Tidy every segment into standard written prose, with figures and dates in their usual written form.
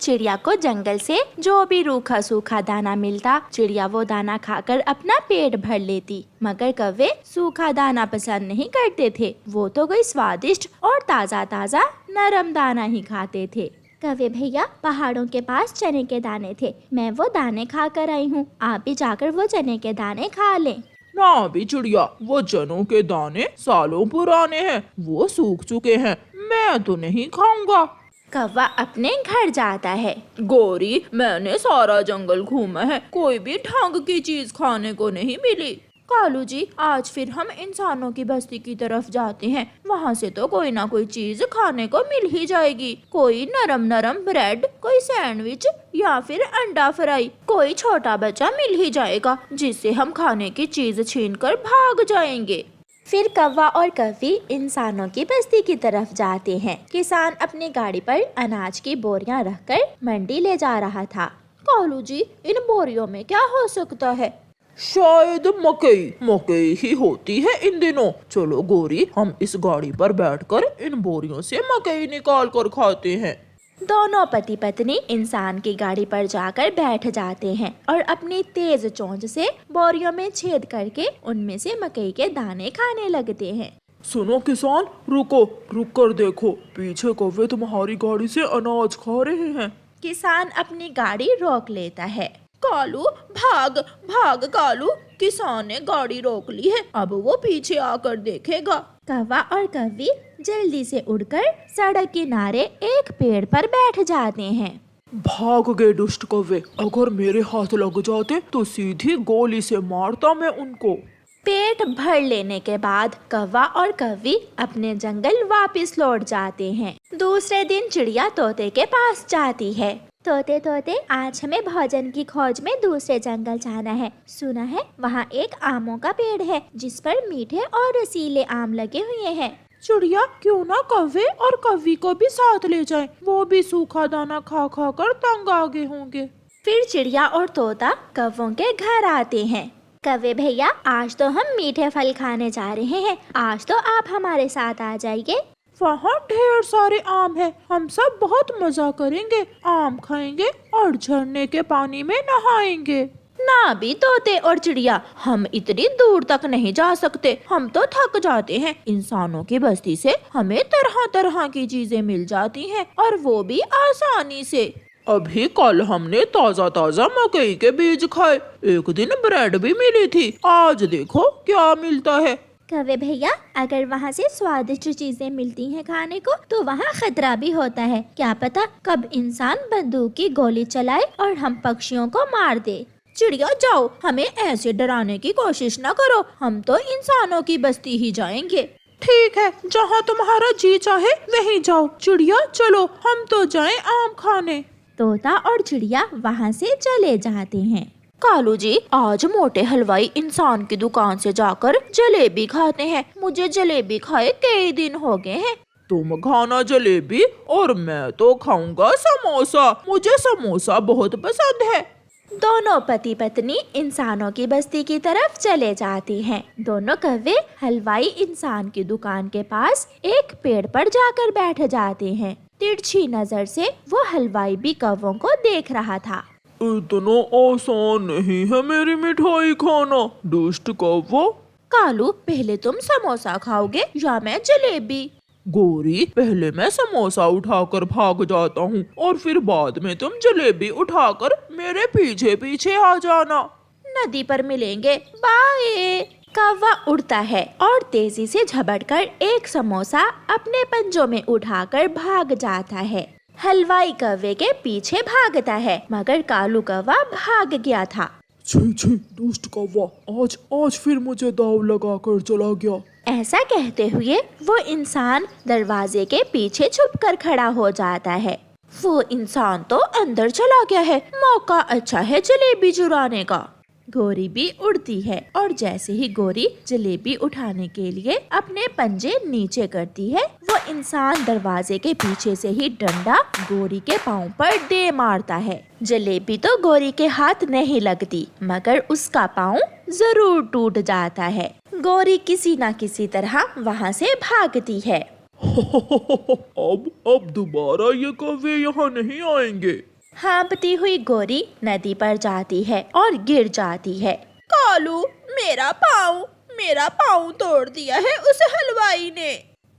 चिड़िया को जंगल से जो भी रूखा सूखा दाना मिलता, चिड़िया वो दाना खाकर अपना पेट भर लेती। मगर कौवे सूखा दाना पसंद नहीं करते थे, वो तो कोई स्वादिष्ट और ताज़ा ताज़ा नरम दाना ही खाते थे। कौवे भैया, पहाड़ों के पास चने के दाने थे, मैं वो दाने खा कर आई हूँ, आप भी जाकर वो चने के दाने खा लें। ना भी चिड़िया, वो चनों के दाने सालों पुराने हैं, वो सूख चुके हैं, मैं तो नहीं खाऊंगा। कौवा अपने घर जाता है। गौरी, मैंने सारा जंगल घूमा है, कोई भी ढंग की चीज खाने को नहीं मिली। कालू जी, आज फिर हम इंसानों की बस्ती की तरफ जाते हैं, वहाँ से तो कोई ना कोई चीज खाने को मिल ही जाएगी। कोई नरम नरम ब्रेड, कोई सैंडविच या फिर अंडा फ्राई, कोई छोटा बच्चा मिल ही जाएगा जिससे हम खाने की चीज छीनकर भाग जाएंगे। फिर कौवा और कौवी इंसानों की बस्ती की तरफ जाते हैं। किसान अपनी गाड़ी पर अनाज की बोरियां रखकर मंडी ले जा रहा था। कालू जी, इन बोरियों में क्या हो सकता है? शायद मकई ही होती है इन दिनों। चलो गौरी, हम इस गाड़ी पर बैठकर इन बोरियों से मकई निकाल कर खाते हैं। दोनों पति पत्नी इंसान की गाड़ी पर जाकर बैठ जाते हैं और अपनी तेज चोंच से बोरियों में छेद करके उनमें से मकई के दाने खाने लगते हैं। सुनो किसान, रुक कर देखो, पीछे कौवे तुम्हारी गाड़ी से अनाज खा रहे हैं। किसान अपनी गाड़ी रोक लेता है। कालू, भाग भाग कालू, किसान ने गाड़ी रोक ली है, अब वो पीछे आकर देखेगा। कौवा और कौवी जल्दी से उड़कर सड़क किनारे एक पेड़ पर बैठ जाते हैं। भाग गए दुष्ट कौवे, अगर मेरे हाथ लग जाते तो सीधी गोली से मारता मैं उनको। पेट भर लेने के बाद कौवा और कौवी अपने जंगल वापस लौट जाते हैं। दूसरे दिन चिड़िया तोते के पास जाती है। तोते तोते, आज हमें भोजन की खोज में दूसरे जंगल जाना है। सुना है वहाँ एक आमों का पेड़ है जिस पर मीठे और रसीले आम लगे हुए हैं। चिड़िया, क्यों ना कौवे और कौवी को भी साथ ले जाएं, वो भी सूखा दाना खा खा कर तंग आ गए होंगे। फिर चिड़िया और तोता कौवों के घर आते हैं। कौवे भैया, आज तो हम मीठे फल खाने जा रहे हैं, आज तो आप हमारे साथ आ जाइए। वहाँ ढेर सारे आम हैं, हम सब बहुत मजा करेंगे, आम खाएंगे और झरने के पानी में नहाएंगे। ना भी तोते और चिड़िया, हम इतनी दूर तक नहीं जा सकते, हम तो थक जाते हैं। इंसानों की बस्ती से हमें तरह तरह की चीजें मिल जाती हैं और वो भी आसानी से। अभी कल हमने ताजा ताजा मकई के बीज खाए, एक दिन ब्रेड भी मिली थी, आज देखो क्या मिलता है। कौवे भैया, अगर वहाँ से स्वादिष्ट चीजें मिलती हैं खाने को, तो वहाँ खतरा भी होता है, क्या पता कब इंसान बंदूक की गोली चलाए और हम पक्षियों को मार दे। चिड़िया जाओ, हमें ऐसे डराने की कोशिश न करो, हम तो इंसानों की बस्ती ही जाएंगे। ठीक है, जहाँ तुम्हारा जी चाहे वहीं जाओ। चिड़िया चलो, हम तो जाएं आम खाने। तोता और चिड़िया वहाँ से चले जाते हैं। कालू जी, आज मोटे हलवाई इंसान की दुकान से जाकर जलेबी खाते हैं, मुझे जलेबी खाए कई दिन हो गए हैं। तुम खाना जलेबी और मैं तो खाऊंगा समोसा, मुझे समोसा बहुत पसंद है। दोनों पति पत्नी इंसानों की बस्ती की तरफ चले जाते हैं। दोनों कौवे हलवाई इंसान की दुकान के पास एक पेड़ पर जाकर बैठ जाते हैं। तिरछी नजर से वो हलवाई भी कौवों को देख रहा था। इतना आसान नहीं है मेरी मिठाई खाना, दुष्ट कौवा। कालू, पहले तुम समोसा खाओगे या मैं जलेबी? गौरी, पहले मैं समोसा उठाकर भाग जाता हूँ और फिर बाद में तुम जलेबी उठाकर मेरे पीछे पीछे आ जाना। नदी पर मिलेंगे, बाय। कौवा उड़ता है और तेजी से झपटकर एक समोसा अपने पंजों में उठाकर भाग जाता है। हलवाई कौवे के पीछे भागता है, मगर कालू कौवा भाग गया था। छी, दुष्ट कौवा, आज फिर मुझे दाव लगा कर चला गया। ऐसा कहते हुए वो इंसान दरवाजे के पीछे छुपकर खड़ा हो जाता है। वो इंसान तो अंदर चला गया है, मौका अच्छा है जलेबी चुराने का। गोरी भी उड़ती है और जैसे ही गोरी जलेबी उठाने के लिए अपने पंजे नीचे करती है, वो इंसान दरवाजे के पीछे से ही डंडा गोरी के पाँव पर दे मारता है। जलेबी तो गोरी के हाथ नहीं लगती, मगर उसका पाँव जरूर टूट जाता है। गोरी किसी न किसी तरह वहाँ से भागती है। अब दोबारा ये कौवे यहाँ नहीं आएंगे। हाँफती हुई गोरी नदी पर जाती है और गिर जाती है। कालू, मेरा पाँव तोड़ दिया है उस हलवाई ने।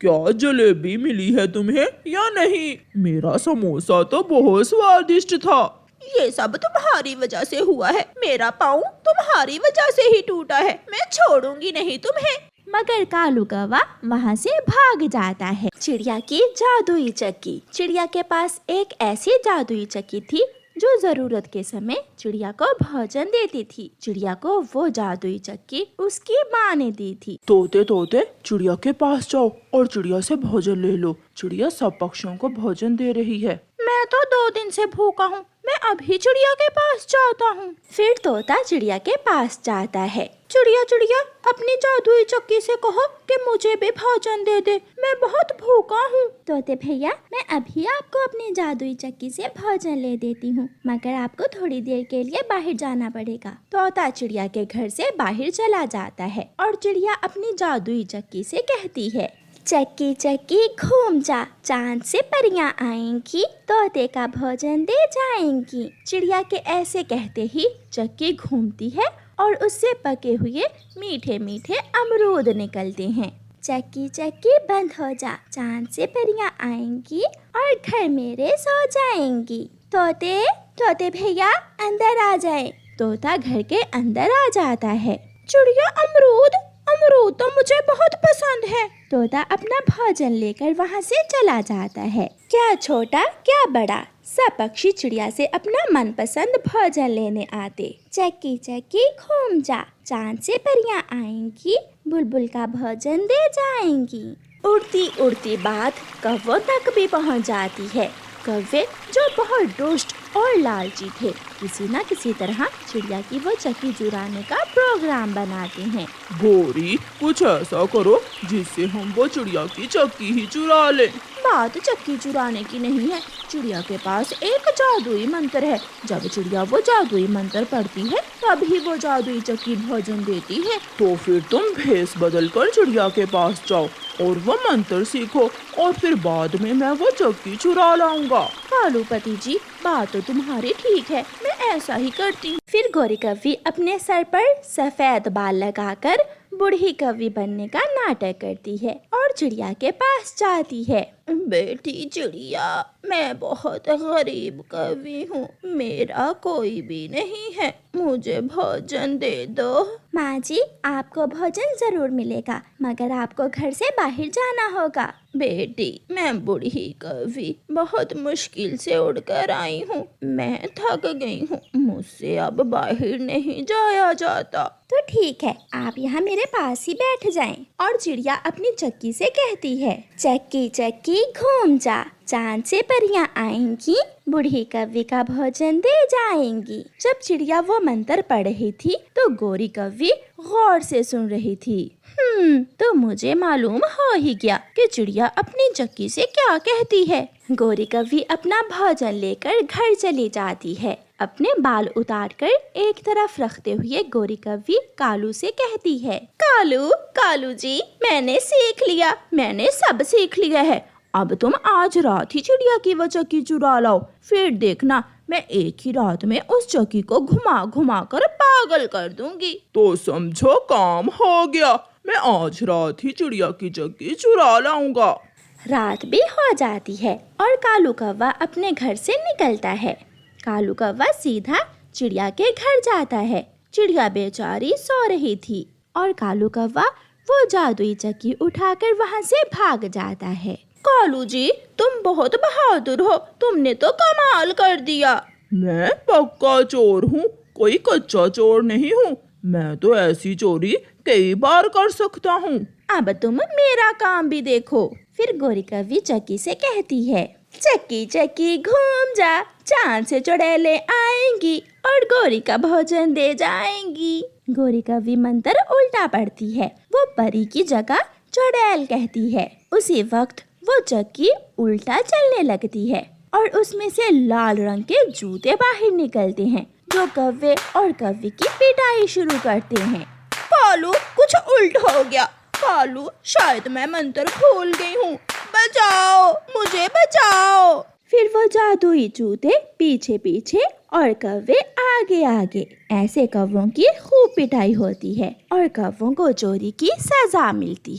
क्या जलेबी मिली है तुम्हें या नहीं? मेरा समोसा तो बहुत स्वादिष्ट था। ये सब तुम्हारी वजह से हुआ है। मेरा पाँव तुम्हारी वजह से ही टूटा है। मैं छोड़ूंगी नहीं तुम्हें। मगर कालू कौवा वहाँ से भाग जाता है। चिड़िया की जादुई चक्की। चिड़िया के पास एक ऐसी जादुई चक्की थी जो जरूरत के समय चिड़िया को भोजन देती थी। चिड़िया को वो जादुई चक्की उसकी माँ ने दी थी। तोते तोते चिड़िया के पास जाओ और चिड़िया से भोजन ले लो। चिड़िया सब पक्षियों को भोजन दे रही है। मैं तो 2 दिन से भूखा हूँ, मैं अभी चिड़िया के पास जाता हूँ। फिर तोता चिड़िया के पास जाता है। चिड़िया चिड़िया, अपनी जादुई चक्की से कहो कि मुझे भी भोजन दे दे, मैं बहुत भूखा हूँ। तोते भैया, मैं अभी आपको अपनी जादुई चक्की से भोजन ले देती हूँ, मगर आपको थोड़ी देर के लिए बाहर जाना पड़ेगा। तोता चिड़िया के घर से बाहर चला जाता है और चिड़िया अपनी जादुई चक्की से कहती है, चक्की चक्की घूम जा, चांद से परियां आएंगी, तोते का भोजन दे जाएंगी। चिड़िया के ऐसे कहते ही चक्की घूमती है और उससे पके हुए मीठे मीठे अमरूद निकलते हैं। चक्की चक्की बंद हो जा, चांद से परियां आएंगी और घर मेरे सो जाएंगी। तोते तोते भैया, अंदर आ जाए। तोता घर के अंदर आ जाता है। चिड़िया, अमरूद अमरूद तो मुझे बहुत पसंद है। तोता अपना भोजन लेकर वहाँ से चला जाता है। क्या छोटा क्या बड़ा, सब पक्षी चिड़िया से अपना मनपसंद भोजन लेने आते। चक्की चक्की घूम जा, चांद से परियां आएंगी, बुलबुल का भोजन दे जाएंगी। उड़ती उड़ती बात कौवों तक भी पहुँच जाती है। कौवे जो बहुत दुष्ट और लालची थे, किसी न किसी तरह चिड़िया की वो चक्की चुराने का प्रोग्राम बनाते हैं। गोरी, कुछ ऐसा करो जिससे हम वो चिड़िया की चक्की ही चुरा लें। बात चक्की चुराने की नहीं है, चिड़िया के पास एक जादुई मंत्र है। जब चिड़िया वो जादुई मंत्र पढ़ती है तभी वो जादुई चक्की भोजन देती है। तो फिर तुम भेस बदल कर चिड़िया के पास जाओ और वो मंत्र सीखो और फिर बाद में मैं वो चक्की चुरा लाऊंगा। कालूपति जी, बात तो तुम्हारी ठीक है, मैं ऐसा ही करती हूँ। फिर गोरी कौवी अपने सर पर सफेद बाल लगाकर बूढ़ी कौवी बनने का नाटक करती है और चिड़िया के पास जाती है। बेटी चिड़िया, मैं बहुत गरीब कौवी हूँ, मेरा कोई भी नहीं है, मुझे भोजन दे दो। माँ जी, आपको भोजन जरूर मिलेगा, मगर आपको घर से बाहर जाना होगा। बेटी, मैं बूढ़ी कौवी बहुत मुश्किल से उड़कर आई हूँ, मैं थक गई हूँ, मुझसे अब बाहर नहीं जाया जाता। तो ठीक है, आप यहाँ मेरे पास ही बैठ जाएं। और चिड़िया अपनी चक्की से कहती है, चक्की चक्की घूम जा, चांद से परियां आएंगी, बूढ़ी कौवी का भोजन दे जाएंगी। जब चिड़िया वो मंत्र पढ़ रही थी तो गोरी कौवी गौर से सुन रही थी। तो मुझे मालूम हो ही गया कि चिड़िया अपनी चक्की से क्या कहती है। गोरी कौवी अपना भोजन लेकर घर चली जाती है। अपने बाल उतारकर एक तरफ रखते हुए गोरी कौवी कालू से कहती है, कालू जी, मैंने सीख लिया, मैंने सब सीख लिया है। अब तुम आज रात ही चिड़िया की वो चक्की चुरा लाओ, फिर देखना मैं एक ही रात में उस चक्की को घुमा घुमा कर पागल कर दूंगी। तो समझो काम हो गया, मैं आज रात ही चिड़िया की चक्की चुरा लाऊंगा। रात भी हो जाती है और कालू कौवा अपने घर से निकलता है। कालू कौवा सीधा चिड़िया के घर जाता है। चिड़िया बेचारी सो रही थी और कालू कौवा वो जादुई चक्की उठाकर वहाँ से भाग जाता है। कालू जी, तुम बहुत बहादुर हो, तुमने तो कमाल कर दिया। मैं पक्का चोर हूँ, कोई कच्चा चोर नहीं हूँ। मैं तो ऐसी चोरी कई बार कर सकता हूँ। अब तुम मेरा काम भी देखो। फिर गोरी कौवी चक्की से कहती है, चक्की चक्की घूम जा, चांद से चुड़ैलें आएंगी और गोरी का भोजन दे जाएंगी। गोरी कौवी मंत्र उल्टा पढ़ती है, वो परी की जगह चुड़ैल कहती है। उसी वक्त वो चक्की उल्टा चलने लगती है और उसमें से लाल रंग के जूते बाहर निकलते हैं जो कौवे और कौवी की पिटाई शुरू करते हैं। कालू, कुछ उल्ट हो गया। कालू, शायद मैं मंत्र भूल गई हूँ, बचाओ, मुझे बचाओ। फिर वो जादुई जूते पीछे पीछे और कौवे आगे आगे। ऐसे कौवों की खूब पिटाई होती है और कौवों को चोरी की सजा मिलती है।